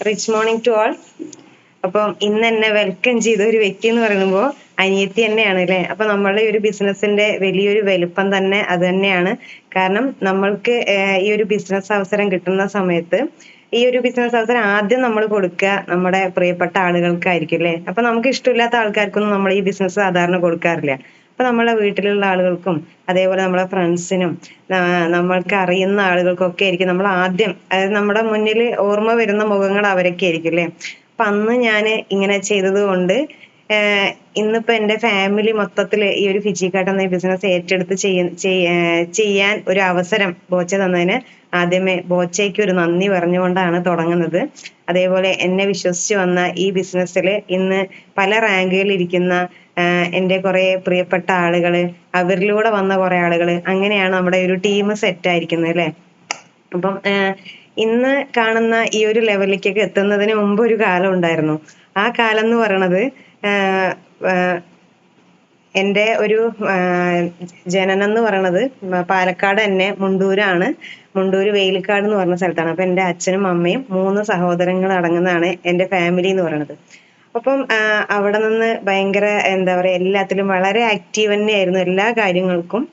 Rich morning to all. അപ്പം ഇന്ന് എന്നെ വെൽക്കം ചെയ്ത ഒരു വ്യക്തി എന്ന് പറയുമ്പോൾ അനിയത്തി തന്നെയാണ് അല്ലേ. അപ്പൊ നമ്മളുടെ ഈ ഒരു ബിസിനസിന്റെ വലിയൊരു വലുപ്പം തന്നെ അത് തന്നെയാണ്. കാരണം നമ്മൾക്ക് ഈ ഒരു ബിസിനസ് അവസരം കിട്ടുന്ന സമയത്ത് ഈ ഒരു ബിസിനസ് അവസരം ആദ്യം നമ്മൾ കൊടുക്കുക നമ്മുടെ പ്രിയപ്പെട്ട ആളുകൾക്കായിരിക്കും അല്ലേ. അപ്പൊ നമുക്ക് ഇഷ്ടമില്ലാത്ത ആൾക്കാർക്കൊന്നും നമ്മൾ ഈ ബിസിനസ് സാധാരണ കൊടുക്കാറില്ല. അപ്പൊ നമ്മളെ വീട്ടിലുള്ള ആളുകൾക്കും അതേപോലെ നമ്മളെ ഫ്രണ്ട്സിനും നമ്മൾക്ക് അറിയുന്ന ആളുകൾക്കൊക്കെ ആയിരിക്കും നമ്മൾ ആദ്യം, അതായത് നമ്മുടെ മുന്നിൽ ഓർമ്മ വരുന്ന മുഖങ്ങൾ അവരൊക്കെ ആയിരിക്കും അല്ലേ. അപ്പൊ അന്ന് ഞാൻ ഇങ്ങനെ ചെയ്തത് കൊണ്ട് ഇന്നിപ്പോ എന്റെ ഫാമിലി മൊത്തത്തിൽ ഈ ഒരു ഫിജിക്കാട്ട് എന്ന ബിസിനസ് ഏറ്റെടുത്ത് ചെയ്യാൻ ഒരു അവസരം ബോച്ച തന്നതിന് ആദ്യമേ ബോച്ചയ്ക്ക് ഒരു നന്ദി പറഞ്ഞുകൊണ്ടാണ് തുടങ്ങുന്നത്. അതേപോലെ എന്നെ വിശ്വസിച്ച് വന്ന ഈ ബിസിനസ്സിൽ ഇന്ന് പല റാങ്കുകളിൽ ഇരിക്കുന്ന എന്റെ കുറെ പ്രിയപ്പെട്ട ആളുകള്, അവരിലൂടെ വന്ന കുറെ ആളുകള്, അങ്ങനെയാണ് നമ്മുടെ ഒരു ടീം സെറ്റ് ആയിരിക്കുന്നത് അല്ലെ. അപ്പം ഇന്ന് കാണുന്ന ഈ ഒരു ലെവലിലേക്കൊക്കെ എത്തുന്നതിന് മുമ്പ് ഒരു കാലം ഉണ്ടായിരുന്നു. ആ കാലം എന്ന് പറയണത് എൻ്റെ ഒരു ജനനം എന്ന് പറയണത് പാലക്കാട് തന്നെ മുണ്ടൂരാണ്. മുണ്ടൂര് വെയിൽക്കാട് എന്ന് പറഞ്ഞ സ്ഥലത്താണ്. അപ്പൊ എൻ്റെ അച്ഛനും അമ്മയും 3 സഹോദരങ്ങൾ അടങ്ങുന്നതാണ് എൻ്റെ ഫാമിലി എന്ന് പറയണത്. അപ്പം അവിടെ നിന്ന് ഭയങ്കര എന്താ പറയാ എല്ലാത്തിലും വളരെ ആക്റ്റീവ് തന്നെയായിരുന്നു എല്ലാ കാര്യങ്ങൾക്കും.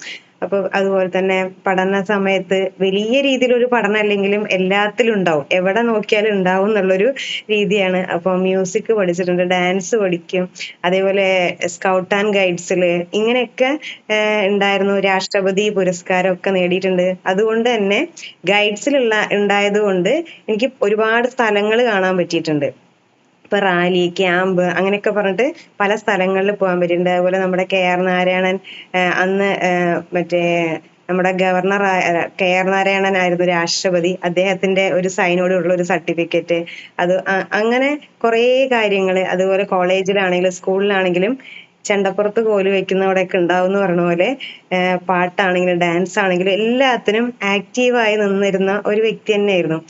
അപ്പൊ അതുപോലെ തന്നെ പഠന സമയത്ത് വലിയ രീതിയിലൊരു പഠനം അല്ലെങ്കിലും എല്ലാത്തിലും ഉണ്ടാവും, എവിടെ നോക്കിയാലും ഉണ്ടാവും എന്നുള്ളൊരു രീതിയാണ്. അപ്പൊ മ്യൂസിക് പഠിച്ചിട്ടുണ്ട്, ഡാൻസ് പഠിക്കും, അതേപോലെ സ്കൗട്ട് ആൻഡ് ഗൈഡ്സില് ഇങ്ങനെയൊക്കെ ഉണ്ടായിരുന്നു. രാഷ്ട്രപതി പുരസ്കാരം ഒക്കെ നേടിയിട്ടുണ്ട്. അതുകൊണ്ട് തന്നെ ഉണ്ടായത് കൊണ്ട് എനിക്ക് ഒരുപാട് സ്ഥലങ്ങൾ കാണാൻ പറ്റിയിട്ടുണ്ട്. ഇപ്പൊ റാലി, ക്യാമ്പ് അങ്ങനെയൊക്കെ പറഞ്ഞിട്ട് പല സ്ഥലങ്ങളിൽ പോകാൻ പറ്റിയിട്ടുണ്ട്. അതുപോലെ നമ്മുടെ KR നാരായണൻ അന്ന് മറ്റേ നമ്മുടെ ഗവർണർ KR നാരായണൻ ആയിരുന്നു രാഷ്ട്രപതി. അദ്ദേഹത്തിന്റെ ഒരു സൈനോടുള്ള ഒരു സർട്ടിഫിക്കറ്റ്, അത് അങ്ങനെ കുറേ കാര്യങ്ങള്. അതുപോലെ കോളേജിലാണെങ്കിലും സ്കൂളിലാണെങ്കിലും ചെണ്ടപ്പുറത്ത് കോല് വെക്കുന്നവിടെയൊക്കെ ഉണ്ടാവും എന്ന് പറഞ്ഞ പോലെ പാട്ടാണെങ്കിലും ഡാൻസ് ആണെങ്കിലും എല്ലാത്തിനും ആക്റ്റീവായി നിന്നിരുന്ന ഒരു വ്യക്തി തന്നെയായിരുന്നു.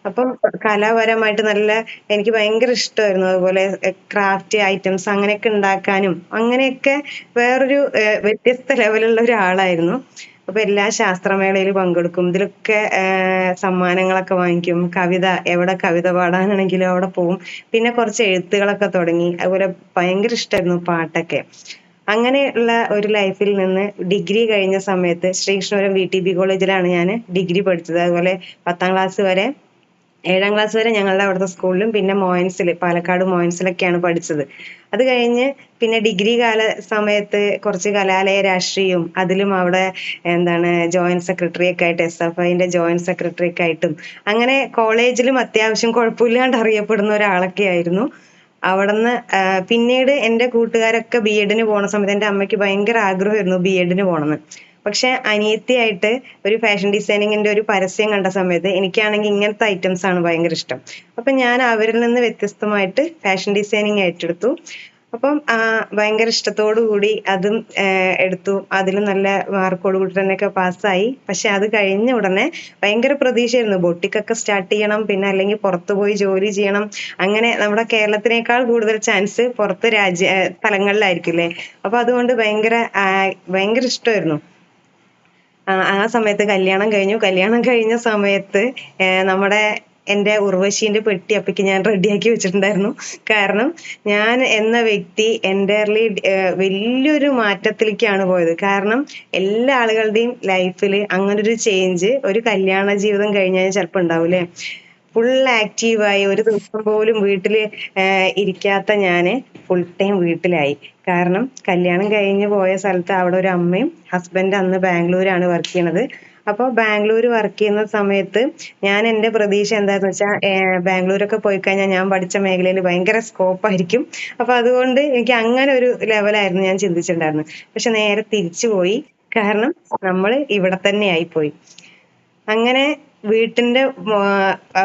അപ്പം കലാപരമായിട്ട് എനിക്ക് ഭയങ്കര ഇഷ്ടമായിരുന്നു. അതുപോലെ ക്രാഫ്റ്റ് ഐറ്റംസ് അങ്ങനെയൊക്കെ ഉണ്ടാക്കാനും അങ്ങനെയൊക്കെ വേറൊരു വ്യത്യസ്ത ലെവലുള്ള ഒരാളായിരുന്നു. അപ്പൊ എല്ലാ ശാസ്ത്രമേളയിലും പങ്കെടുക്കും, ഇതിലൊക്കെ സമ്മാനങ്ങളൊക്കെ വാങ്ങിക്കും. എവിടെ കവിത പാടാനാണെങ്കിലും അവിടെ പോവും. പിന്നെ കുറച്ച് എഴുത്തുകളൊക്കെ തുടങ്ങി. അതുപോലെ ഭയങ്കര ഇഷ്ടമായിരുന്നു പാട്ടൊക്കെ. അങ്ങനെയുള്ള ഒരു ലൈഫിൽ നിന്ന് ഡിഗ്രി കഴിഞ്ഞ സമയത്ത് ശ്രീകൃഷ്ണപുരം VTB കോളേജിലാണ് ഞാൻ ഡിഗ്രി പഠിച്ചത്. അതുപോലെ 10ാം ക്ലാസ് വരെ 7ാം ക്ലാസ് വരെ ഞങ്ങളുടെ അവിടുത്തെ സ്കൂളിലും പിന്നെ പാലക്കാട് മോയിൻസിലൊക്കെയാണ് പഠിച്ചത്. അത് കഴിഞ്ഞ് പിന്നെ ഡിഗ്രി സമയത്ത് കുറച്ച് കലാലയ രാഷ്ട്രീയവും അതിലും അവിടെ ജോയിന്റ് സെക്രട്ടറി ഒക്കെ ആയിട്ട് SFIന്റെ ജോയിന്റ് സെക്രട്ടറി ഒക്കെ ആയിട്ടും അങ്ങനെ കോളേജിലും അത്യാവശ്യം കുഴപ്പമില്ലാണ്ട് അറിയപ്പെടുന്ന ഒരാളൊക്കെ ആയിരുന്നു. അവിടുന്ന് പിന്നീട് എൻ്റെ കൂട്ടുകാരൊക്കെ BEdന് പോണ സമയത്ത് എൻ്റെ അമ്മയ്ക്ക് ഭയങ്കര ആഗ്രഹമായിരുന്നു BEdന് പോണെന്ന്. പക്ഷെ അനിയത്തിയായിട്ട് ഒരു ഫാഷൻ ഡിസൈനിങ്ങിന്റെ ഒരു പരസ്യം കണ്ട സമയത്ത് എനിക്കാണെങ്കിൽ ഇങ്ങനത്തെ ഐറ്റംസ് ആണ് ഭയങ്കര ഇഷ്ടം. അപ്പൊ ഞാൻ അവരിൽ നിന്ന് വ്യത്യസ്തമായിട്ട് ഫാഷൻ ഡിസൈനിങ് ഏറ്റെടുത്തു. അപ്പം ഭയങ്കര ഇഷ്ടത്തോടു കൂടി അതും എടുത്തു. അതിലും നല്ല മാർക്കോട് കൂടി തന്നെയൊക്കെ പാസ്സായി. പക്ഷെ അത് കഴിഞ്ഞ ഉടനെ ഭയങ്കര പ്രതീക്ഷയായിരുന്നു, ബൊട്ടിക്കൊക്കെ സ്റ്റാർട്ട് ചെയ്യണം, പിന്നെ അല്ലെങ്കിൽ പുറത്തു പോയി ജോലി ചെയ്യണം. അങ്ങനെ നമ്മുടെ കേരളത്തിനേക്കാൾ കൂടുതൽ ചാൻസ് പുറത്ത് സ്ഥലങ്ങളിലായിരിക്കും. അപ്പൊ അതുകൊണ്ട് ഭയങ്കര ഇഷ്ടമായിരുന്നു. ആ സമയത്ത് കല്യാണം കഴിഞ്ഞു. കല്യാണം കഴിഞ്ഞ സമയത്ത് എൻ്റെ ഉർവശീന്റെ പെട്ടി അപ്പയ്ക്ക് ഞാൻ റെഡിയാക്കി വെച്ചിട്ടുണ്ടായിരുന്നു. കാരണം ഞാൻ എന്ന വ്യക്തി എൻ്റയർലി വലിയൊരു മാറ്റത്തിലേക്കാണ് പോയത്. കാരണം എല്ലാ ആളുകളുടെയും ലൈഫിൽ അങ്ങനൊരു ചേഞ്ച് ഒരു കല്യാണ ജീവിതം കഴിഞ്ഞാൽ ചിലപ്പോൾ ഉണ്ടാവൂലേ. ഫുൾ ആക്റ്റീവായി ഒരു ദിവസം പോലും വീട്ടിൽ ഇരിക്കാത്ത ഞാന് ഫുൾ ടൈം വീട്ടിലായി. കാരണം കല്യാണം കഴിഞ്ഞ് പോയ സ്ഥലത്ത് അവിടെ ഒരു അമ്മയും ഹസ്ബൻഡ് അന്ന് ബാംഗ്ലൂരാണ് വർക്ക് ചെയ്യണത്. അപ്പോൾ ബാംഗ്ലൂർ വർക്ക് ചെയ്യുന്ന സമയത്ത് ഞാൻ എൻ്റെ പ്രതീക്ഷ എന്താന്ന് വെച്ചാൽ ബാംഗ്ലൂരൊക്കെ പോയി കഴിഞ്ഞാൽ ഞാൻ പഠിച്ച മേഖലയിൽ ഭയങ്കര സ്കോപ്പ് ആയിരിക്കും. അപ്പൊ അതുകൊണ്ട് എനിക്ക് അങ്ങനെ ഒരു ലെവലായിരുന്നു ഞാൻ ചിന്തിച്ചിട്ടുണ്ടായിരുന്നത്. പക്ഷെ നേരെ തിരിച്ചു പോയി. കാരണം നമ്മൾ ഇവിടെ തന്നെ ആയിപ്പോയി. അങ്ങനെ വീട്ടിന്റെ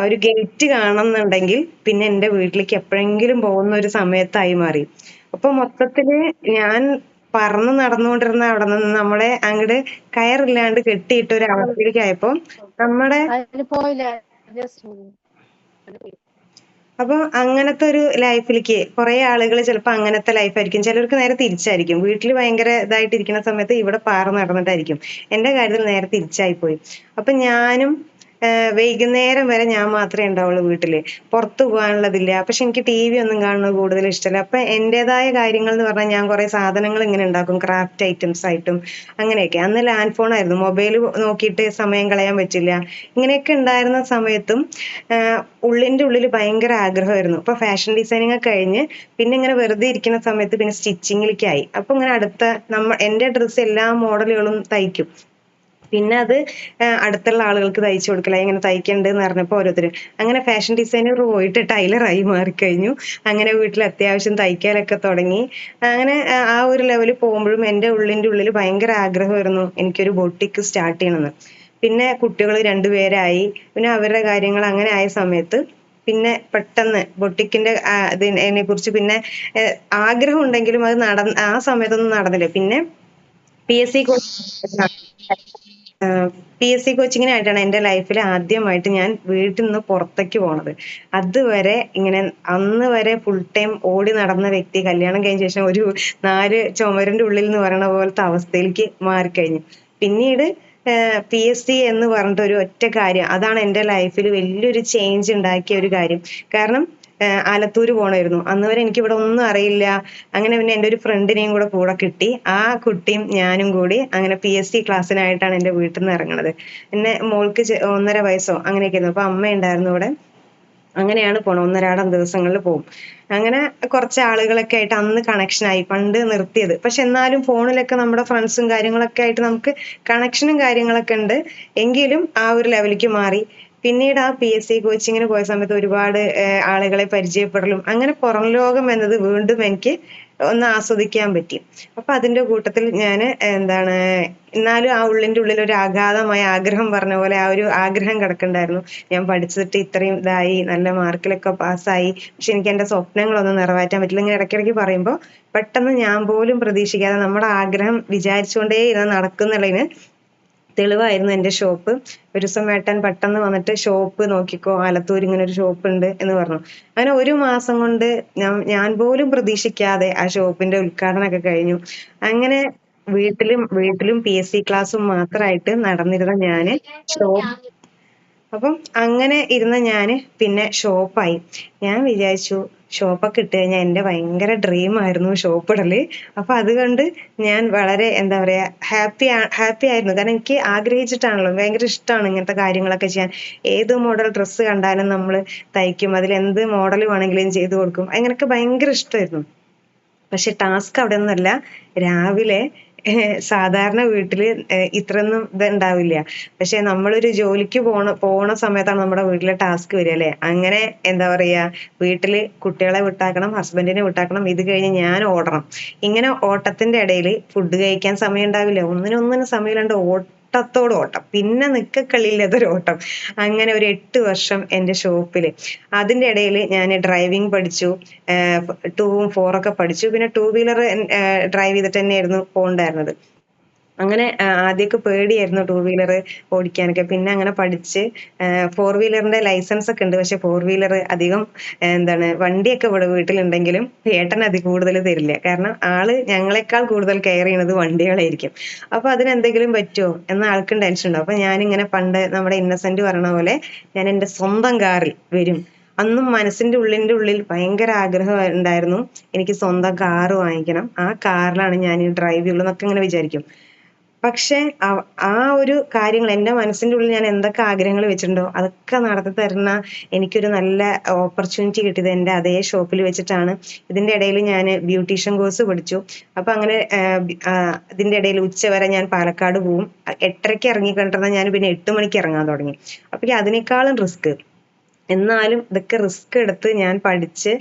ഒരു ഗേറ്റ് കാണുന്നുണ്ടെങ്കിൽ പിന്നെ എൻ്റെ വീട്ടിലേക്ക് എപ്പോഴെങ്കിലും പോകുന്ന ഒരു സമയത്തായി മാറി. അപ്പൊ മൊത്തത്തില് ഞാൻ പറന്ന് നടന്നുകൊണ്ടിരുന്ന അവിടെ നിന്ന് നമ്മളെ അങ്ങോട്ട് കയറില്ലാണ്ട് കെട്ടിയിട്ട ഒരു അവസ്ഥയിലേക്ക് ആയപ്പോ നമ്മുടെ അപ്പൊ അങ്ങനത്തെ ഒരു ലൈഫിലേക്ക് കുറെ ആളുകൾ ചിലപ്പോൾ അങ്ങനത്തെ ലൈഫായിരിക്കും. ചിലർക്ക് നേരെ തിരിച്ചായിരിക്കും. വീട്ടിൽ ഭയങ്കര ഇതായിട്ടിരിക്കുന്ന സമയത്ത് ഇവിടെ പാറ നടന്നിട്ടായിരിക്കും. എൻ്റെ കാര്യത്തിൽ നേരെ തിരിച്ചായി പോയി. അപ്പൊ ഞാനും വൈകുന്നേരം വരെ ഞാൻ മാത്രമേ ഉണ്ടാവുള്ളൂ വീട്ടില്. പുറത്തു പോകാനുള്ളതില്ല. പക്ഷെ എനിക്ക് TV ഒന്നും കാണുന്നത് കൂടുതൽ ഇഷ്ടമല്ല. അപ്പൊ എന്റേതായ കാര്യങ്ങൾ എന്ന് പറഞ്ഞാൽ ഞാൻ കുറെ സാധനങ്ങൾ ഇങ്ങനെ ഉണ്ടാക്കും, ക്രാഫ്റ്റ് ഐറ്റംസ് ആയിട്ടും അങ്ങനെയൊക്കെ. അന്ന് ലാൻഡ് ഫോൺ ആയിരുന്നു, മൊബൈൽ നോക്കിയിട്ട് സമയം കളയാൻ പറ്റില്ല. ഇങ്ങനെയൊക്കെ ഉണ്ടായിരുന്ന സമയത്തും ഉള്ളിന്റെ ഉള്ളിൽ ഭയങ്കര ആഗ്രഹമായിരുന്നു. അപ്പൊ ഫാഷൻ ഡിസൈനിങ് ഒക്കെ കഴിഞ്ഞ് പിന്നെ ഇങ്ങനെ വെറുതെ ഇരിക്കുന്ന സമയത്ത് പിന്നെ സ്റ്റിച്ചിങ്ങിലേക്കായി. അപ്പൊ ഇങ്ങനെ എന്റെ ഡ്രസ്സ് എല്ലാ മോഡലുകളും തയ്ക്കും. പിന്നെ അത് അടുത്തുള്ള ആളുകൾക്ക് തയ്ച്ചു കൊടുക്കലായി. ഇങ്ങനെ തയ്ക്കണ്ടെന്ന് പറഞ്ഞപ്പോ ഓരോരുത്തര് അങ്ങനെ ഫാഷൻ ഡിസൈനർ പോയിട്ട് ടൈലറായി മാറിക്കഴിഞ്ഞു. അങ്ങനെ വീട്ടിൽ അത്യാവശ്യം തയ്ക്കാനൊക്കെ തുടങ്ങി. അങ്ങനെ ആ ഒരു ലെവലിൽ പോകുമ്പോഴും എന്റെ ഉള്ളിന്റെ ഉള്ളിൽ ഭയങ്കര ആഗ്രഹമായിരുന്നു എനിക്കൊരു ബൊട്ടിക്ക് സ്റ്റാർട്ട് ചെയ്യണമെന്ന്. പിന്നെ കുട്ടികൾ രണ്ടുപേരായി. പിന്നെ അവരുടെ കാര്യങ്ങൾ അങ്ങനെ ആയ സമയത്ത് പിന്നെ പെട്ടെന്ന് ബൊട്ടിക്കിന്റെ ഇതിനെ കുറിച്ച് പിന്നെ ആഗ്രഹം ഉണ്ടെങ്കിലും അത് ആ സമയത്തൊന്നും നടന്നില്ല. പിന്നെ PSC PSC കോച്ചിങ്ങിനായിട്ടാണ് എന്റെ ലൈഫിൽ ആദ്യമായിട്ട് ഞാൻ വീട്ടിൽ നിന്ന് പുറത്തേക്ക് പോണത്. അതുവരെ ഇങ്ങനെ അന്ന് വരെ ഫുൾ ടൈം ഓടി നടന്ന വ്യക്തി കല്യാണം കഴിഞ്ഞ ശേഷം ഒരു 4 ചുമരിന്റെ ഉള്ളിൽ എന്ന് പറയണ പോലത്തെ അവസ്ഥയിലേക്ക് മാറിക്കഴിഞ്ഞു. പിന്നീട് PSC എന്ന് പറഞ്ഞിട്ട് ഒരു ഒറ്റ കാര്യം, അതാണ് എന്റെ ലൈഫിൽ വലിയൊരു ചേഞ്ച് ഉണ്ടാക്കിയ ഒരു കാര്യം. കാരണം ആലത്തൂര് പോണായിരുന്നു. അന്ന് വരെ എനിക്ക് ഇവിടെ ഒന്നും അറിയില്ല. അങ്ങനെ പിന്നെ എന്റെ ഒരു ഫ്രണ്ടിനെയും കൂടെ കിട്ടി. ആ കുട്ടിയും ഞാനും കൂടി അങ്ങനെ PSC ക്ലാസ്സിനായിട്ടാണ് എന്റെ വീട്ടിൽ നിന്ന് ഇറങ്ങണത്. എന്നെ മോൾക്ക് 1.5 വയസ്സോ അങ്ങനെയൊക്കെ ആയിരുന്നു. അപ്പൊ അമ്മ ഉണ്ടായിരുന്നു ഇവിടെ. അങ്ങനെയാണ് പോണത്. ഒന്നരാടം ദിവസങ്ങളിൽ പോകും. അങ്ങനെ കുറച്ച് ആളുകളൊക്കെ ആയിട്ട് അന്ന് കണക്ഷനായി. പണ്ട് നിർത്തിയത്. പക്ഷെ എന്നാലും ഫോണിലൊക്കെ നമ്മുടെ ഫ്രണ്ട്സും കാര്യങ്ങളൊക്കെ ആയിട്ട് നമുക്ക് കണക്ഷനും കാര്യങ്ങളൊക്കെ ഉണ്ട്. എങ്കിലും ആ ഒരു ലെവലിലേക്ക് മാറി. പിന്നീട് ആ PSC കോച്ചിങ്ങിന് പോയ സമയത്ത് ഒരുപാട് ആളുകളെ പരിചയപ്പെടലും അങ്ങനെ പുറം ലോകം എന്നത് വീണ്ടും എനിക്ക് ഒന്ന് ആസ്വദിക്കാൻ പറ്റി. അപ്പൊ അതിന്റെ കൂട്ടത്തിൽ ഞാൻ എന്നാലും ആ ഉള്ളിന്റെ ഉള്ളിൽ ഒരു അഗാധമായ ആഗ്രഹം പറഞ്ഞ പോലെ ആ ഒരു ആഗ്രഹം കിടക്കണ്ടായിരുന്നു. ഞാൻ പഠിച്ചിട്ട് ഇത്രയും ഇതായി, നല്ല മാർക്കിലൊക്കെ പാസ്സായി, പക്ഷെ എനിക്ക് എന്റെ സ്വപ്നങ്ങളൊന്നും നിറവേറ്റാൻ പറ്റില്ല. ഇങ്ങനെ ഇടയ്ക്കിടയ്ക്ക് പറയുമ്പോൾ പെട്ടെന്ന് ഞാൻ പോലും പ്രതീക്ഷിക്കാതെ നമ്മുടെ ആഗ്രഹം വിചാരിച്ചുകൊണ്ടേ ഇരുന്ന് നടക്കുന്നുള്ളതിന് തെളിവായിരുന്നു എന്റെ ഷോപ്പ്. ഒരു ദിവസം ഏട്ടൻ പെട്ടെന്ന് വന്നിട്ട് ഷോപ്പ് നോക്കിക്കോ, ആലത്തൂർ ഇങ്ങനെ ഒരു ഷോപ്പ് ഉണ്ട് എന്ന് പറഞ്ഞു. അങ്ങനെ 1 മാസം കൊണ്ട് ഞാൻ പോലും പ്രതീക്ഷിക്കാതെ ആ ഷോപ്പിന്റെ ഉദ്ഘാടനമൊക്കെ കഴിഞ്ഞു. അങ്ങനെ വീട്ടിലും PSC ക്ലാസ്സും മാത്രമായിട്ട് നടന്നിരുന്ന ഞാന് അപ്പം അങ്ങനെ ഇരുന്ന ഞാന് പിന്നെ ഷോപ്പായി. ഞാൻ വിചാരിച്ചു ഷോപ്പൊക്കെ ഇട്ട് കഴിഞ്ഞാൽ എന്റെ ഭയങ്കര ഡ്രീം ആയിരുന്നു ഷോപ്പ് ഇടല്. അപ്പൊ അതുകൊണ്ട് ഞാൻ വളരെ ഹാപ്പി ആയിരുന്നു. കാരണം എനിക്ക് ആഗ്രഹിച്ചിട്ടാണല്ലോ, ഭയങ്കര ഇഷ്ടമാണ് ഇങ്ങനത്തെ കാര്യങ്ങളൊക്കെ ചെയ്യാൻ. ഏത് മോഡൽ ഡ്രസ്സ് കണ്ടാലും നമ്മൾ തയ്ക്കും, അതിൽ എന്ത് മോഡൽ വേണമെങ്കിലും ചെയ്തു കൊടുക്കും. അങ്ങനെയൊക്കെ ഭയങ്കര ഇഷ്ടമായിരുന്നു. പക്ഷെ ടാസ്ക് അവിടെ ഒന്നല്ല. രാവിലെ സാധാരണ വീട്ടില് ഇത്രയൊന്നും ഇത് ഉണ്ടാവില്ല. പക്ഷെ നമ്മളൊരു ജോലിക്ക് പോണ സമയത്താണ് നമ്മുടെ വീട്ടിലെ ടാസ്ക് വരിക അല്ലെ. അങ്ങനെ വീട്ടില് കുട്ടികളെ വിട്ടാക്കണം, ഹസ്ബൻഡിനെ വിട്ടാക്കണം, ഇത് കഴിഞ്ഞ് ഞാൻ ഓടണം. ഇങ്ങനെ ഓട്ടത്തിന്റെ ഇടയിൽ ഫുഡ് കഴിക്കാൻ സമയം ഉണ്ടാവില്ല. ഒന്നിനൊന്നിനും സമയമില്ലാണ്ട് ഓട്ടത്തോട് ഓട്ടം, പിന്നെ നിക്കക്കളിയില്ലാത്തൊരു ഓട്ടം. അങ്ങനെ ഒരു 8 വർഷം എന്റെ ഷോപ്പില്. അതിന്റെ ഇടയിൽ ഞാൻ ഡ്രൈവിംഗ് പഠിച്ചു, 2ഉം 4 ഒക്കെ പഠിച്ചു. പിന്നെ 2 വീലർ ഡ്രൈവ് ചെയ്തിട്ട് തന്നെയായിരുന്നു പോണ്ടായിരുന്നത്. അങ്ങനെ ആദ്യമൊക്കെ പേടിയായിരുന്നു 2 വീലർ ഓടിക്കാനൊക്കെ. പിന്നെ അങ്ങനെ പഠിച്ച് 4 വീലറിന്റെ ലൈസൻസ് ഒക്കെ ഉണ്ട്. പക്ഷെ 4 വീലർ അധികം വണ്ടിയൊക്കെ ഇവിടെ വീട്ടിലുണ്ടെങ്കിലും ഏട്ടൻ കൂടുതൽ തരില്ല. കാരണം ആള് ഞങ്ങളെക്കാൾ കൂടുതൽ കെയർ ചെയ്യുന്നത് വണ്ടികളായിരിക്കും. അപ്പൊ അതിനെന്തെങ്കിലും പറ്റുമോ എന്ന ആൾക്കും ടെൻഷൻ ഉണ്ടാവും. അപ്പൊ ഞാനിങ്ങനെ പണ്ട് നമ്മുടെ ഇന്നസെന്റ് പറഞ്ഞ പോലെ ഞാൻ എന്റെ സ്വന്തം കാറിൽ വരും. അന്നും മനസ്സിന്റെ ഉള്ളിന്റെ ഉള്ളിൽ ഭയങ്കര ആഗ്രഹം ഉണ്ടായിരുന്നു, എനിക്ക് സ്വന്തം കാറ് വാങ്ങിക്കണം, ആ കാറിലാണ് ഞാൻ ഈ ഡ്രൈവ് ചെയ്യുള്ളൂ എന്നൊക്കെ ഇങ്ങനെ വിചാരിക്കും. പക്ഷെ ആ ഒരു കാര്യങ്ങൾ എന്റെ മനസ്സിന്റെ ഉള്ളിൽ ഞാൻ എന്തൊക്കെ ആഗ്രഹങ്ങൾ വെച്ചിട്ടുണ്ടോ അതൊക്കെ നടത്തി തരുന്ന എനിക്കൊരു നല്ല ഓപ്പർച്യൂണിറ്റി കിട്ടിയത് എന്റെ അതേ ഷോപ്പിൽ വെച്ചിട്ടാണ്. ഇതിന്റെ ഇടയിൽ ഞാൻ ബ്യൂട്ടീഷ്യൻ കോഴ്സ് പഠിച്ചു. അപ്പൊ അങ്ങനെ ഇതിന്റെ ഇടയിൽ ഉച്ചവരെ ഞാൻ പാലക്കാട് പോവും. 8:30 ഇറങ്ങിക്കൊണ്ടിരുന്ന ഞാൻ പിന്നെ 8 മണിക്ക് ഇറങ്ങാൻ തുടങ്ങി. അപ്പൊ അതിനേക്കാളും റിസ്ക്. എന്നാലും ഇതൊക്കെ റിസ്ക് എടുത്ത് ഞാൻ പഠിച്ച്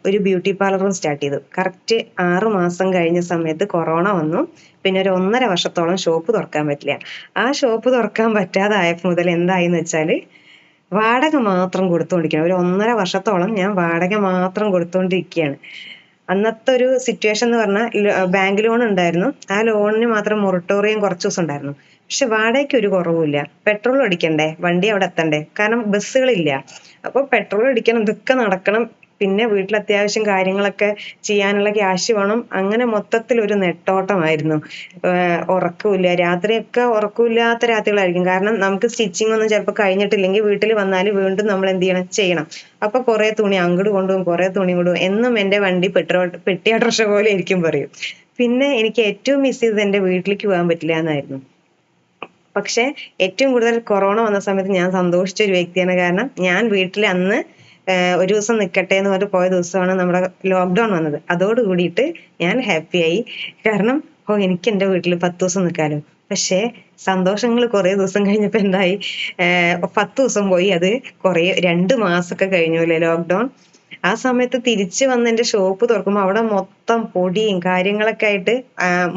ഒരു ബ്യൂട്ടി പാർലറും സ്റ്റാർട്ട് ചെയ്തു. കറക്റ്റ് 6 മാസം കഴിഞ്ഞ സമയത്ത് കൊറോണ വന്നു. പിന്നെ ഒരു 1.5 വർഷത്തോളം ഷോപ്പ് തുറക്കാൻ പറ്റില്ല. ആ ഷോപ്പ് തുറക്കാൻ പറ്റാതായപ്പോൾ മുതൽ എന്തായിന്ന് വെച്ചാല് വാടക മാത്രം കൊടുത്തുകൊണ്ടിരിക്കണം. ഒരു 1.5 വർഷത്തോളം ഞാൻ വാടക മാത്രം കൊടുത്തുകൊണ്ടിരിക്കുകയാണ്. അന്നത്തെ ഒരു സിറ്റുവേഷൻ എന്ന് പറഞ്ഞാൽ ബാങ്ക് ലോൺ ഉണ്ടായിരുന്നു. ആ ലോണിന് മാത്രം മൊറട്ടോറിയം കുറച്ച് ദിവസം ഉണ്ടായിരുന്നു. പക്ഷെ വാടകയ്ക്ക് ഒരു കുറവുമില്ല. പെട്രോൾ അടിക്കണ്ടേ, വണ്ടി അവിടെ എത്തണ്ടേ, കാരണം ബസ്സുകളില്ല. അപ്പൊ പെട്രോൾ അടിക്കണം, ഇതൊക്കെ നടക്കണം. പിന്നെ വീട്ടിൽ അത്യാവശ്യം കാര്യങ്ങളൊക്കെ ചെയ്യാനുള്ള ക്യാഷ് വേണം. അങ്ങനെ മൊത്തത്തിൽ ഒരു നെട്ടോട്ടമായിരുന്നു. ഉറക്കമില്ല, രാത്രിയൊക്കെ ഉറക്കമില്ലാത്ത രാത്രികളായിരിക്കും. കാരണം നമുക്ക് സ്റ്റിച്ചിങ് ഒന്നും ചിലപ്പോൾ കഴിഞ്ഞിട്ടില്ലെങ്കിൽ വീട്ടിൽ വന്നാൽ വീണ്ടും നമ്മൾ എന്ത് ചെയ്യണം. അപ്പൊ കുറെ തുണി അങ്ങോട്ട് കൊണ്ടുപോകും, കുറെ തുണി കൊണ്ടുപോകും. എന്നും എന്റെ വണ്ടി പെട്ടി ഓട്ടോറിക്ഷ പോലെ ആയിരിക്കും പറയും. പിന്നെ എനിക്ക് ഏറ്റവും മിസ് ചെയ്തത് എന്റെ വീട്ടിലേക്ക് പോകാൻ പറ്റില്ല എന്നായിരുന്നു. പക്ഷെ ഏറ്റവും കൂടുതൽ കൊറോണ വന്ന സമയത്ത് ഞാൻ സന്തോഷിച്ച ഒരു വ്യക്തിയാണ്. കാരണം ഞാൻ വീട്ടിൽ അന്ന് ഒരു ദിവസം നിൽക്കട്ടെ എന്ന് പറഞ്ഞിട്ട് പോയ ദിവസമാണ് നമ്മുടെ ലോക്ക്ഡൌൺ വന്നത്. അതോട് കൂടിയിട്ട് ഞാൻ ഹാപ്പിയായി. കാരണം എനിക്ക് എന്റെ വീട്ടിൽ 10 ദിവസം നിൽക്കാലോ. പക്ഷേ സന്തോഷങ്ങൾ കുറെ ദിവസം കഴിഞ്ഞപ്പോ എന്തായി, 10 ദിവസം പോയി, അത് 2 മാസമൊക്കെ കഴിഞ്ഞു അല്ലേ ലോക്ക്ഡൌൺ. ആ സമയത്ത് തിരിച്ചു വന്ന് എന്റെ ഷോപ്പ് തുറക്കുമ്പോ അവിടെ മൊത്തം പൊടിയും കാര്യങ്ങളൊക്കെ ആയിട്ട്,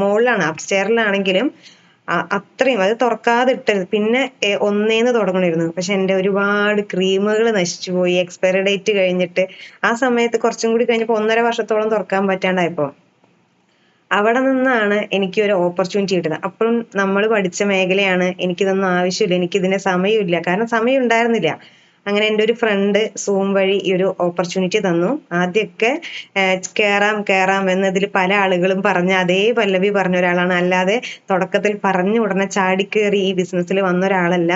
മുകളിലാണ് അപ്സ്റ്റെയറിലാണെങ്കിലും അത്രയും അത് തുറക്കാതെ ഇട്ടത്. പിന്നെ ഒന്നേന്ന് തുടങ്ങണമായിരുന്നു. പക്ഷെ എന്റെ ഒരുപാട് ക്രീമുകൾ നശിച്ചു പോയി, എക്സ്പയറി ഡേറ്റ് കഴിഞ്ഞിട്ട്. ആ സമയത്ത് കുറച്ചും കൂടി കഴിഞ്ഞപ്പോ 1.5 വർഷത്തോളം തുറക്കാൻ പറ്റാണ്ടായപ്പോ അവിടെ നിന്നാണ് എനിക്ക് ഒരു ഓപ്പർച്യൂണിറ്റി കിട്ടുന്നത്. അപ്പോഴും നമ്മൾ പഠിച്ച മേഖലയാണ്, എനിക്കിതൊന്നും ആവശ്യമില്ല, എനിക്കിതിന് സമയമില്ല, കാരണം സമയം ഉണ്ടായിരുന്നില്ല. അങ്ങനെ എൻ്റെ ഒരു ഫ്രണ്ട് സൂം വഴി ഈ ഒരു ഓപ്പർച്യൂണിറ്റി തന്നു. ആദ്യമൊക്കെ കേറാം എന്നതിൽ പല ആളുകളും പറഞ്ഞ അതേ പല്ലവി പറഞ്ഞ ഒരാളാണ്. അല്ലാതെ തുടക്കത്തിൽ പറഞ്ഞ ഉടനെ ചാടിക്കേറി ഈ ബിസിനസ്സിൽ വന്ന ഒരാളല്ല.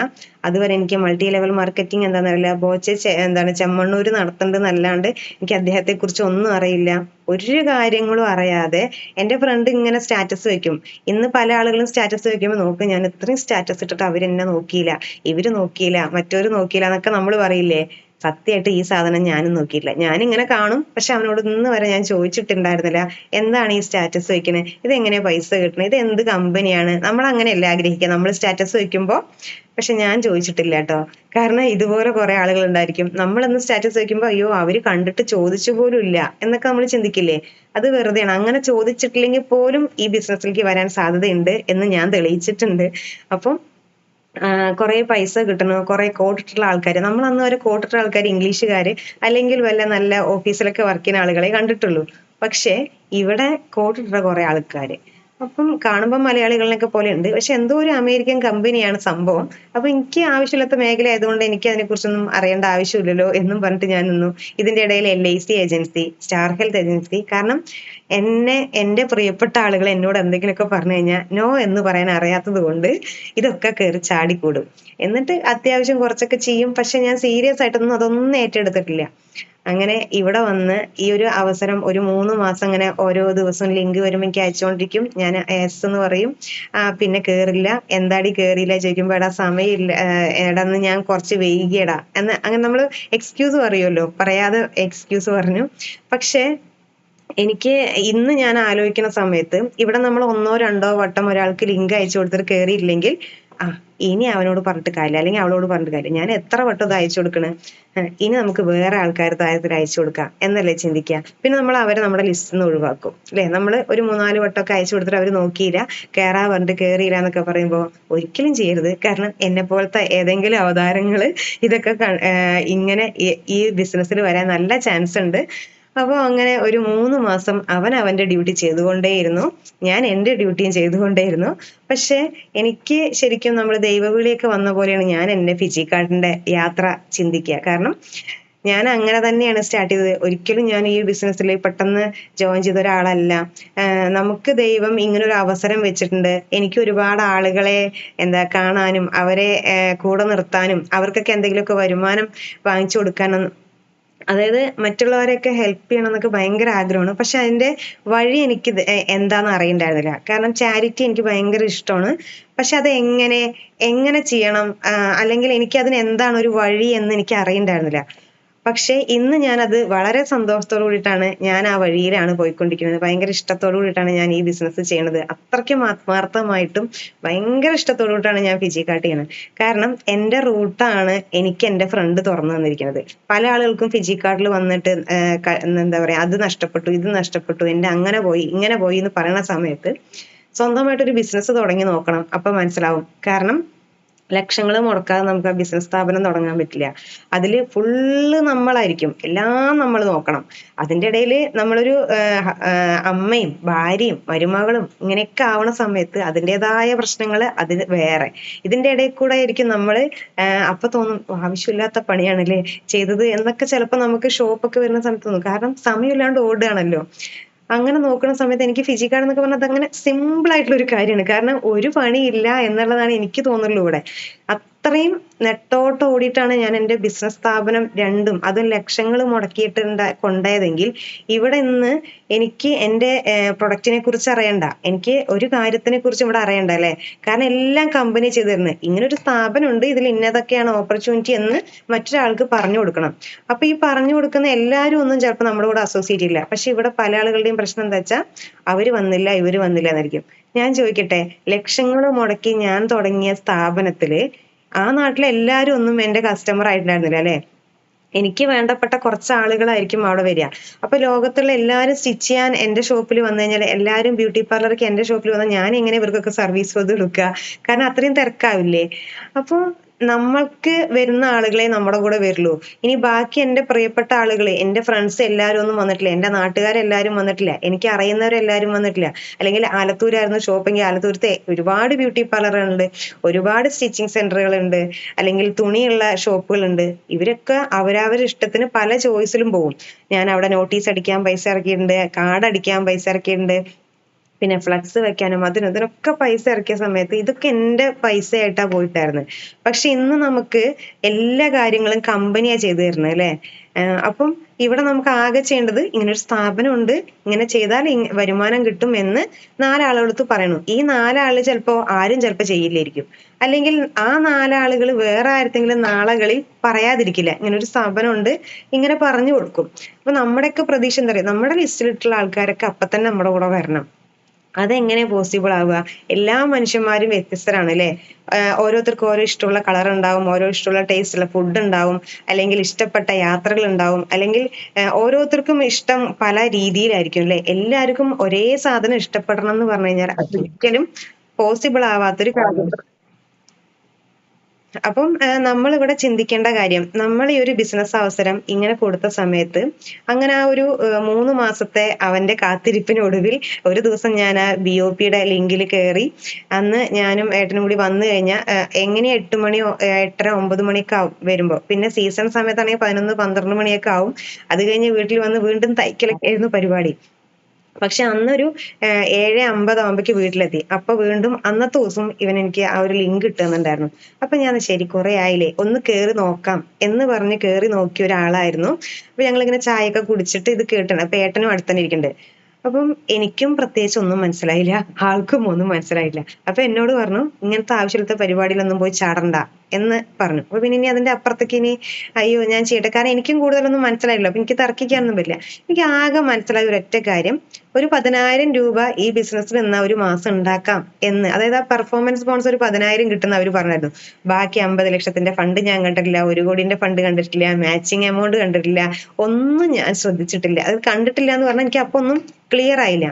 അതുവരെ എനിക്ക് മൾട്ടി ലെവൽ മാർക്കറ്റിംഗ് എന്താണെന്നറിയില്ല. ചെമ്മണ്ണൂർ നടത്തുന്നുണ്ടെന്നല്ലാണ്ട് എനിക്ക് അദ്ദേഹത്തെ കുറിച്ച് ഒന്നും അറിയില്ല. ഒരു കാര്യങ്ങളും അറിയാതെ എന്റെ ഫ്രണ്ട് ഇങ്ങനെ സ്റ്റാറ്റസ് വെക്കും. ഇന്ന് പല ആളുകളും സ്റ്റാറ്റസ് വെക്കുമ്പോൾ നോക്ക്, ഞാൻ ഇത്രയും സ്റ്റാറ്റസ് ഇട്ടിട്ട് അവരെന്നെ നോക്കിയില്ല, ഇവര് നോക്കിയില്ല, മറ്റവര് നോക്കിയില്ല എന്നൊക്കെ നമ്മൾ പറയില്ലേ. സത്യമായിട്ട് ഈ സാധനം ഞാനും നോക്കിയില്ല. ഞാനിങ്ങനെ കാണും, പക്ഷെ അവനോട് ഇന്ന് വരെ ഞാൻ ചോദിച്ചിട്ടുണ്ടായിരുന്നില്ല എന്താണ് ഈ സ്റ്റാറ്റസ് വെക്കണേ, ഇതെങ്ങനെയാ പൈസ കിട്ടണേ, ഇത് എന്ത് കമ്പനിയാണ്. നമ്മൾ അങ്ങനെയല്ല ആഗ്രഹിക്കുക നമ്മൾ സ്റ്റാറ്റസ് വെക്കുമ്പോ. പക്ഷെ ഞാൻ ചോദിച്ചിട്ടില്ല കേട്ടോ. കാരണം ഇതുപോലെ കുറെ ആളുകൾ ഉണ്ടായിരിക്കും, നമ്മളൊന്ന് സ്റ്റാറ്റസ് വെക്കുമ്പോ അയ്യോ അവര് കണ്ടിട്ട് ചോദിച്ചു പോലും ഇല്ല എന്നൊക്കെ നമ്മൾ ചിന്തിക്കില്ലേ. അത് വെറുതെയാണ്. അങ്ങനെ ചോദിച്ചിട്ടില്ലെങ്കിൽ പോലും ഈ ബിസിനസ്സിലേക്ക് വരാൻ സാധ്യതയുണ്ട് എന്ന് ഞാൻ തെളിയിച്ചിട്ടുണ്ട്. അപ്പം കുറെ പൈസ കിട്ടണ കുറെ കോട്ടിട്ടുള്ള ആൾക്കാർ, നമ്മൾ അന്ന് വരെ കോട്ടിട്ട ആൾക്കാർ ഇംഗ്ലീഷുകാര് അല്ലെങ്കിൽ വല്ല നല്ല ഓഫീസിലൊക്കെ വർക്ക് ചെയ്യുന്ന ആളുകളെ കണ്ടിട്ടുള്ളൂ. പക്ഷെ ഇവിടെ കോട്ടിട്ട കുറെ ആൾക്കാര്, അപ്പം കാണുമ്പോൾ മലയാളികളെയൊക്കെ പോലെ ഉണ്ട്, പക്ഷെ എന്തോ ഒരു അമേരിക്കൻ കമ്പനിയാണ് സംഭവം. അപ്പൊ എനിക്ക് ആവശ്യമില്ലാത്ത മേഖല ആയതുകൊണ്ട് എനിക്ക് അതിനെ കുറിച്ചൊന്നും അറിയേണ്ട ആവശ്യമില്ലല്ലോ എന്നും പറഞ്ഞിട്ട് ഞാൻ നിന്നു. ഇതിന്റെ ഇടയിൽ LIC agency, star health agency. കാരണം എന്റെ പ്രിയപ്പെട്ട ആളുകൾ എന്നോട് എന്തെങ്കിലുമൊക്കെ പറഞ്ഞു കഴിഞ്ഞാൽ നോ എന്ന് പറയാൻ അറിയാത്തത് കൊണ്ട് ഇതൊക്കെ കയറി ചാടിക്കൂടും. എന്നിട്ട് അത്യാവശ്യം കുറച്ചൊക്കെ ചെയ്യും. പക്ഷെ ഞാൻ സീരിയസ് ആയിട്ടൊന്നും അതൊന്നും ഏറ്റെടുത്തിട്ടില്ല. അങ്ങനെ ഇവിടെ വന്ന് ഈ ഒരു അവസരം ഒരു 3 മാസം അങ്ങനെ ഓരോ ദിവസവും ലിങ്ക് വരുമ്പോൾ എനിക്ക് അയച്ചുകൊണ്ടിരിക്കും. ഞാൻ എസ് എന്ന് പറയും. പിന്നെ കേറില്ല. എന്താടി കേറിയില്ല ചോദിക്കുമ്പോ എടാ സമയമില്ല, എടാന്ന് ഞാൻ കുറച്ച് വൈകിയടാ എന്ന് അങ്ങനെ നമ്മള് എക്സ്ക്യൂസ് പറയുമല്ലോ, പറയാതെ എക്സ്ക്യൂസ് പറഞ്ഞു. പക്ഷെ എനിക്ക് ഇന്ന് ഞാൻ ആലോചിക്കുന്ന സമയത്ത് ഇവിടെ നമ്മൾ 1-2 വട്ടം ഒരാൾക്ക് ലിങ്ക് അയച്ചു കൊടുത്തിട്ട് കേറിയില്ലെങ്കിൽ ഇനി അവനോട് പറഞ്ഞിട്ട് കാര്യമില്ല, അല്ലെങ്കിൽ അവളോട് പറഞ്ഞിട്ട് കാര്യമില്ല, ഞാൻ എത്ര വട്ടം ഇത് അയച്ചു കൊടുക്കണേ, ഇനി നമുക്ക് വേറെ ആൾക്കാർ താരത്തിൽ അയച്ചു കൊടുക്കാം എന്നല്ലേ ചിന്തിക്കുക. പിന്നെ നമ്മൾ അവരെ നമ്മുടെ ലിസ്റ്റിൽ നിന്ന് ഒഴിവാക്കും അല്ലെ. നമ്മൾ ഒരു 3-4 വട്ടമൊക്കെ അയച്ചു കൊടുത്തിട്ട് അവർ നോക്കിയില്ല, കേറാ പറഞ്ഞിട്ട് കേറിയില്ല എന്നൊക്കെ പറയുമ്പോൾ ഒരിക്കലും ചെയ്യരുത്. കാരണം എന്നെ പോലത്തെ ഏതെങ്കിലും അവതാരങ്ങള് ഇതൊക്കെ ഇങ്ങനെ ഈ ബിസിനസ്സിൽ വരാൻ നല്ല ചാൻസ് ഉണ്ട്. അപ്പൊ അങ്ങനെ ഒരു 3 മാസം അവൻ അവന്റെ ഡ്യൂട്ടി ചെയ്തുകൊണ്ടേയിരുന്നു, ഞാൻ എന്റെ ഡ്യൂട്ടിയും ചെയ്തുകൊണ്ടേയിരുന്നു. പക്ഷെ എനിക്ക് ശരിക്കും നമ്മൾ ദൈവവിളിയൊക്കെ വന്ന പോലെയാണ് ഞാൻ എന്റെ ഫിജി കാർഡിന്റെ യാത്ര ചിന്തിക്കുക. കാരണം ഞാൻ അങ്ങനെ തന്നെയാണ് സ്റ്റാർട്ട് ചെയ്തത്. ഒരിക്കലും ഞാൻ ഈ ബിസിനസ്സിൽ പെട്ടെന്ന് ജോയിൻ ചെയ്ത ഒരാളല്ല. നമുക്ക് ദൈവം ഇങ്ങനെ ഒരു അവസരം വെച്ചിട്ടുണ്ട്. എനിക്ക് ഒരുപാട് ആളുകളെ കാണാനും അവരെ കൂടെ നിർത്താനും അവർക്കൊക്കെ എന്തെങ്കിലുമൊക്കെ വരുമാനം വാങ്ങിച്ചു കൊടുക്കാനും, അതായത് മറ്റുള്ളവരെയൊക്കെ ഹെൽപ്പ് ചെയ്യണം എന്നൊക്കെ ഭയങ്കര ആഗ്രഹമാണ്. പക്ഷെ അതിന്റെ വഴി എനിക്ക് എന്താന്ന് അറിയണ്ടായിരുന്നില്ല. കാരണം ചാരിറ്റി എനിക്ക് ഭയങ്കര ഇഷ്ടമാണ്. പക്ഷെ അത് എങ്ങനെ ചെയ്യണം, അല്ലെങ്കിൽ എനിക്ക് അതിന് എന്താണ് ഒരു വഴി എന്ന് എനിക്ക് അറിയണ്ടായിരുന്നില്ല. പക്ഷെ ഇന്ന് ഞാനത് വളരെ സന്തോഷത്തോടു കൂടിയിട്ടാണ് ഞാൻ ആ വഴിയിലാണ് പോയിക്കൊണ്ടിരിക്കുന്നത്. ഭയങ്കര ഇഷ്ടത്തോടു കൂടിയിട്ടാണ് ഞാൻ ഈ ബിസിനസ് ചെയ്യണത്. അത്രയ്ക്കും ആത്മാർത്ഥമായിട്ടും ഭയങ്കര ഇഷ്ടത്തോടു കൂടിയിട്ടാണ് ഞാൻ ഫിജി കാർട്ട് ചെയ്യുന്നത്. കാരണം എന്റെ റൂട്ടാണ് എനിക്ക് എന്റെ ഫ്രണ്ട് തുറന്നു തന്നിരിക്കുന്നത്. പല ആളുകൾക്കും ഫിജി കാർട്ടിൽ വന്നിട്ട് എന്താ പറയാ, അത് നഷ്ടപ്പെട്ടു, ഇത് നഷ്ടപ്പെട്ടു, എന്റെ അങ്ങനെ പോയി ഇങ്ങനെ പോയി എന്ന് പറയുന്ന സമയത്ത് സ്വന്തമായിട്ടൊരു ബിസിനസ് തുടങ്ങി നോക്കണം. അപ്പൊ മനസ്സിലാവും. കാരണം ലക്ഷങ്ങൾ മുടക്കാതെ നമുക്ക് ആ ബിസിനസ് സ്ഥാപനം തുടങ്ങാൻ പറ്റില്ല. അതില് ഫുള്ള് നമ്മളായിരിക്കും, എല്ലാം നമ്മൾ നോക്കണം. അതിന്റെ ഇടയിൽ നമ്മളൊരു അമ്മയും ഭാര്യയും മരുമകളും ഇങ്ങനെയൊക്കെ ആവണ സമയത്ത് അതിൻ്റെതായ പ്രശ്നങ്ങൾ അതിന് വേറെ. ഇതിന്റെ ഇടയിൽ കൂടെ ആയിരിക്കും നമ്മള് അപ്പൊ തോന്നും ആവശ്യമില്ലാത്ത പണിയാണല്ലേ ചെയ്തത് എന്നൊക്കെ ചിലപ്പോൾ നമുക്ക് ഷോപ്പൊക്കെ വരുന്ന സമയത്ത് തോന്നും. കാരണം സമയമില്ലാണ്ട് ഓടുകയാണല്ലോ. അങ്ങനെ നോക്കുന്ന സമയത്ത് എനിക്ക് ഫിജി കാർഡ് എന്നൊക്കെ പറഞ്ഞാൽ അതങ്ങനെ സിമ്പിൾ ആയിട്ടുള്ള ഒരു കാര്യമാണ്. കാരണം ഒരു പണിയില്ല എന്നുള്ളതാണ് എനിക്ക് തോന്നുള്ളൂ ഇവിടെ. അത്രയും നെട്ടോട്ട് ഓടിയിട്ടാണ് ഞാൻ എൻ്റെ ബിസിനസ് സ്ഥാപനം രണ്ടും അതും ലക്ഷങ്ങൾ മുടക്കിയിട്ട് കൊണ്ടുപോയതെങ്കിൽ ഇവിടെ ഇന്ന് എനിക്ക് എൻ്റെ പ്രൊഡക്റ്റിനെ കുറിച്ച് അറിയണ്ട, എനിക്ക് ഒരു കാര്യത്തിനെ കുറിച്ച് ഇവിടെ അറിയണ്ട അല്ലേ. കാരണം എല്ലാം കമ്പനി ചെയ്തു തരുന്നത്. ഇങ്ങനെ ഒരു സ്ഥാപനം ഉണ്ട്, ഇതിൽ ഇന്നതൊക്കെയാണ് ഓപ്പർച്യൂണിറ്റി എന്ന് മറ്റൊരാൾക്ക് പറഞ്ഞു കൊടുക്കണം. അപ്പൊ ഈ പറഞ്ഞു കൊടുക്കുന്ന എല്ലാവരും ഒന്നും ചിലപ്പോൾ നമ്മുടെ കൂടെ അസോസിയേറ്റ് ഇല്ല. പക്ഷെ ഇവിടെ പല ആളുകളുടെയും പ്രശ്നം എന്താ വെച്ചാൽ അവര് വന്നില്ല ഇവര് വന്നില്ല എന്നായിരിക്കും. ഞാൻ ചോദിക്കട്ടെ, ലക്ഷങ്ങൾ മുടക്കി ഞാൻ തുടങ്ങിയ സ്ഥാപനത്തില് ആ നാട്ടിലെ എല്ലാരും ഒന്നും എന്റെ കസ്റ്റമർ ആയിട്ടുണ്ടായിരുന്നില്ല അല്ലെ. എനിക്ക് വേണ്ടപ്പെട്ട കുറച്ച് ആളുകളായിരിക്കും അവിടെ വരിക. അപ്പൊ ലോകത്തുള്ള എല്ലാവരും സ്റ്റിച്ച് ചെയ്യാൻ എന്റെ ഷോപ്പിൽ വന്നു കഴിഞ്ഞാൽ, എല്ലാവരും ബ്യൂട്ടി പാർലർക്ക് എന്റെ ഷോപ്പിൽ വന്നാൽ ഞാൻ എങ്ങനെ ഇവർക്കൊക്കെ സർവീസ് കൊടുക്കുക? കാരണം അത്രയും തിരക്കാവില്ലേ. അപ്പൊ നമ്മൾക്ക് വരുന്ന ആളുകളെ നമ്മുടെ കൂടെ വരുള്ളൂ. ഇനി ബാക്കി എന്റെ പ്രിയപ്പെട്ട ആളുകള്, എന്റെ ഫ്രണ്ട്സ് എല്ലാവരും ഒന്നും വന്നിട്ടില്ല, എന്റെ നാട്ടുകാരെല്ലാരും വന്നിട്ടില്ല, എനിക്ക് അറിയുന്നവരെല്ലാരും വന്നിട്ടില്ല. അല്ലെങ്കിൽ ആലത്തൂരായിരുന്നു ഷോപ്പെങ്കിൽ ആലത്തൂരത്തെ ഒരുപാട് ബ്യൂട്ടി പാർലറുകളുണ്ട്, ഒരുപാട് സ്റ്റിച്ചിങ് സെന്ററുകളുണ്ട്, അല്ലെങ്കിൽ തുണിയുള്ള ഷോപ്പുകളുണ്ട്. ഇവരൊക്കെ അവരവരുടെ ഇഷ്ടത്തിന് പല ചോയ്സിലും പോകും. ഞാൻ അവിടെ നോട്ടീസ് അടിക്കാൻ പൈസ ഇറക്കിയിട്ടുണ്ട്, കാർഡ് അടിക്കാൻ പൈസ ഇറക്കിയിട്ടുണ്ട്, പിന്നെ ഫ്ലക്സ് വെക്കാനും ഇതിനൊക്കെ പൈസ ഇറക്കിയ സമയത്ത് ഇതൊക്കെ എന്റെ പൈസ ആയിട്ടാ പോയിട്ടായിരുന്നു. പക്ഷെ ഇന്ന് നമുക്ക് എല്ലാ കാര്യങ്ങളും കമ്പനിയാ ചെയ്തു തരുന്നത് അല്ലെ. അപ്പം ഇവിടെ നമുക്ക് ആകെ ചെയ്യേണ്ടത് ഇങ്ങനെ ഒരു സ്ഥാപനം ഉണ്ട്, ഇങ്ങനെ ചെയ്താൽ വരുമാനം കിട്ടും എന്ന് നാലാളെടുത്ത് പറയണു. ഈ നാലാള് ആരും ചിലപ്പോ ചെയ്യില്ലായിരിക്കും. അല്ലെങ്കിൽ ആ നാലാളുകൾ വേറെ ആരെങ്കിലും നാളുകളിൽ പറയാതിരിക്കില്ല, ഇങ്ങനെ ഒരു സ്ഥാപനം ഉണ്ട്, ഇങ്ങനെ പറഞ്ഞു കൊടുക്കും. അപ്പൊ നമ്മുടെയൊക്കെ പ്രതീക്ഷ എന്താ പറയുക, നമ്മുടെ ലിസ്റ്റിലിട്ടുള്ള ആൾക്കാരൊക്കെ അപ്പൊ തന്നെ നമ്മുടെ കൂടെ വരണം. അതെങ്ങനെ പോസിബിൾ ആവുക? എല്ലാ മനുഷ്യന്മാരും വ്യത്യസ്തരാണ് അല്ലെ. ഓരോരുത്തർക്കും ഓരോ ഇഷ്ടമുള്ള കളർ ഉണ്ടാവും, ഓരോ ഇഷ്ടമുള്ള ടേസ്റ്റ് ഉള്ള ഫുഡ് ഉണ്ടാവും, അല്ലെങ്കിൽ ഇഷ്ടപ്പെട്ട യാത്രകൾ ഉണ്ടാവും, അല്ലെങ്കിൽ ഓരോരുത്തർക്കും ഇഷ്ടം പല രീതിയിലായിരിക്കും അല്ലെ. എല്ലാവർക്കും ഒരേ സാധനം ഇഷ്ടപ്പെടണം എന്ന് പറഞ്ഞു കഴിഞ്ഞാൽ അത് ഒരിക്കലും പോസിബിൾ ആവാത്തൊരു കാര്യം. അപ്പം നമ്മൾ ഇവിടെ ചിന്തിക്കേണ്ട കാര്യം, നമ്മൾ ഈ ഒരു ബിസിനസ് അവസരം ഇങ്ങനെ കൊടുത്ത സമയത്ത് അങ്ങനെ ആ ഒരു 3 മാസത്തെ അവന്റെ കാത്തിരിപ്പിനൊടുവിൽ ഒരു ദിവസം ഞാൻ ആ BOPയുടെ ലിങ്കിൽ കയറി. അന്ന് ഞാനും ഏട്ടനും കൂടി വന്നു കഴിഞ്ഞാൽ എങ്ങനെ 8 മണി 8:30 9 മണിയൊക്കെ ആവും വരുമ്പോ. പിന്നെ സീസൺ സമയത്താണെങ്കിൽ 11 12 മണിയൊക്കെ ആവും. അത് കഴിഞ്ഞ് വീട്ടിൽ വന്ന് വീണ്ടും തയ്ക്കലൊക്കെ ആയിരുന്നു പരിപാടി. പക്ഷെ അന്നൊരു 7:50 ആകുമ്പോഴേക്ക് വീട്ടിലെത്തി. അപ്പൊ വീണ്ടും അന്നത്തെ ദിവസം ഇവൻ എനിക്ക് ആ ഒരു ലിങ്ക് ഇട്ടുന്നുണ്ടായിരുന്നു. അപ്പൊ ഞാൻ ശരി കുറെ ആയില്ലേ ഒന്ന് കേറി നോക്കാം എന്ന് പറഞ്ഞ് കേറി നോക്കിയ ഒരാളായിരുന്നു. അപ്പൊ ഞങ്ങളിങ്ങനെ ചായയൊക്കെ കുടിച്ചിട്ട് ഇത് കേട്ടാണ്. അപ്പൊ ഏട്ടനും അടുത്തന്നെ ഇരിക്കുന്നുണ്ട്. അപ്പം എനിക്കും പ്രത്യേകിച്ച് ഒന്നും മനസ്സിലായില്ല, ആൾക്കും ഒന്നും മനസ്സിലായില്ല. അപ്പൊ എന്നോട് പറഞ്ഞു ഇങ്ങനത്തെ ആവശ്യമില്ലാത്ത പരിപാടിയിലൊന്നും പോയി ചാടണ്ട എന്ന് പറഞ്ഞു. അപ്പൊ പിന്നെ ഇനി അതിന്റെ അപ്പുറത്തേക്ക് ഇനി അയ്യോ ഞാൻ ചെയ്യട്ടെ, കാരണം എനിക്കും കൂടുതലൊന്നും മനസ്സിലായില്ല. അപ്പൊ എനിക്ക് തർക്കിക്കാനൊന്നും പറ്റില്ല. എനിക്ക് ആകെ മനസ്സിലായ ഒരൊറ്റ കാര്യം, ഒരു 10,000 രൂപ ഈ ബിസിനസ്സിൽ നിന്നാ ഒരു മാസം ഉണ്ടാക്കാം എന്ന്. അതായത് ആ പെർഫോമൻസ് ബോൺസ് ഒരു 10,000 കിട്ടുന്ന അവർ പറഞ്ഞായിരുന്നു. ബാക്കി 50 ലക്ഷത്തിന്റെ ഫണ്ട് ഞാൻ കണ്ടിട്ടില്ല, 1 കോടിന്റെ ഫണ്ട് കണ്ടിട്ടില്ല, മാച്ചിങ് എമൗണ്ട് കണ്ടിട്ടില്ല, ഒന്നും ഞാൻ ശ്രദ്ധിച്ചിട്ടില്ല. അത് കണ്ടിട്ടില്ല എന്ന് പറഞ്ഞാൽ എനിക്ക് അപ്പൊ ഒന്നും ക്ലിയർ ആയില്ല.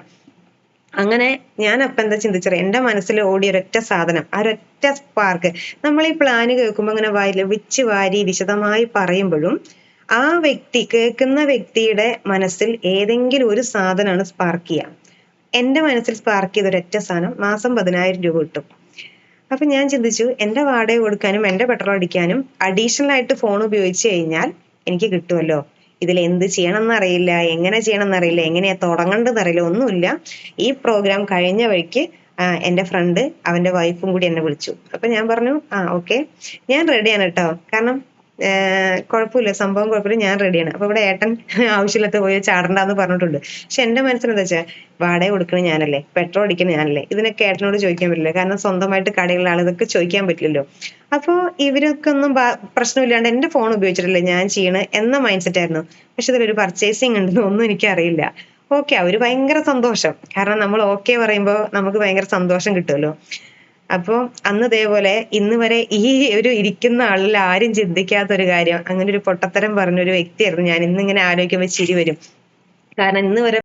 അങ്ങനെ ഞാൻ അപ്പൊ എന്താ ചിന്തിച്ചത്, എന്റെ മനസ്സിൽ ഓടിയ ഒരൊറ്റ സാധനം, ആ ഒരൊറ്റ സ്പാർക്ക്. നമ്മൾ ഈ പ്ലാന് കേൾക്കുമ്പോ അങ്ങനെ വെച്ച് വാരി വിശദമായി പറയുമ്പോഴും ആ വ്യക്തി കേൾക്കുന്ന വ്യക്തിയുടെ മനസ്സിൽ ഏതെങ്കിലും ഒരു സാധനമാണ് സ്പാർക്ക് ചെയ്യുക. എന്റെ മനസ്സിൽ സ്പാർക്ക് ചെയ്ത ഒരൊറ്റ സാധനം, മാസം 10,000 രൂപ കിട്ടും. അപ്പൊ ഞാൻ ചിന്തിച്ചു, എന്റെ വാടക കൊടുക്കാനും എന്റെ പെട്രോൾ അടിക്കാനും അഡീഷണൽ ആയിട്ട് ഫോൺ ഉപയോഗിച്ച് കഴിഞ്ഞാൽ എനിക്ക് കിട്ടുമല്ലോ. ഇതിൽ എന്ത് ചെയ്യണം എന്നറിയില്ല, എങ്ങനെ ചെയ്യണം എന്നറിയില്ല, എങ്ങനെയാ തുടങ്ങേണ്ടതെന്ന് അറിയില്ല, ഒന്നുമില്ല. ഈ പ്രോഗ്രാം കഴിഞ്ഞ വഴിക്ക് എന്റെ ഫ്രണ്ട് അവന്റെ വൈഫും കൂടി എന്നെ വിളിച്ചു. അപ്പൊ ഞാൻ പറഞ്ഞു ഓക്കെ ഞാൻ റെഡിയാണ് കേട്ടോ, കാരണം കുഴപ്പമില്ല, സംഭവം കുഴപ്പമില്ല, ഞാൻ റെഡിയാണ്. അപ്പൊ ഇവിടെ ഏട്ടൻ ആവശ്യമില്ലാത്ത പോയി ചാടണ്ടെന്ന് പറഞ്ഞിട്ടുണ്ട്. പക്ഷെ എന്റെ മനസ്സിൽ എന്താ വെച്ചാൽ, വാടക കൊടുക്കണ ഞാനല്ലേ, പെട്രോൾ അടിക്കണ ഞാനല്ലേ, ഇതിനൊക്കെ ഏട്ടനോട് ചോദിക്കാൻ പറ്റില്ല. കാരണം സ്വന്തമായിട്ട് കടയുള്ള ആൾ, ഇതൊക്കെ ചോദിക്കാൻ പറ്റില്ലല്ലോ. അപ്പൊ ഇവരൊക്കെ ഒന്നും പ്രശ്നമില്ലാണ്ട് എന്റെ ഫോൺ ഉപയോഗിച്ചിട്ടല്ലേ ഞാൻ ചെയ്യണ എന്ന മൈൻഡ് സെറ്റ് ആയിരുന്നു. പക്ഷെ ഇതിലൊരു പർച്ചേസിങ് ഉണ്ടെന്ന് ഒന്നും എനിക്കറിയില്ല. ഓക്കെ അവര് ഭയങ്കര സന്തോഷം, കാരണം നമ്മൾ ഓക്കെ പറയുമ്പോ നമുക്ക് ഭയങ്കര സന്തോഷം കിട്ടുമല്ലോ. അപ്പൊ അന്ന് ഇതേപോലെ ഇന്ന് വരെ ഈ ഒരു ഇരിക്കുന്ന ആളിൽ ആരും ചിന്തിക്കാത്തൊരു കാര്യം, അങ്ങനെ ഒരു പൊട്ടത്തരം പറഞ്ഞൊരു വ്യക്തിയായിരുന്നു ഞാൻ. ഇന്നിങ്ങനെ ആലോചിക്കുമ്പോൾ ചിരി വരും. കാരണം ഇന്ന് വരെ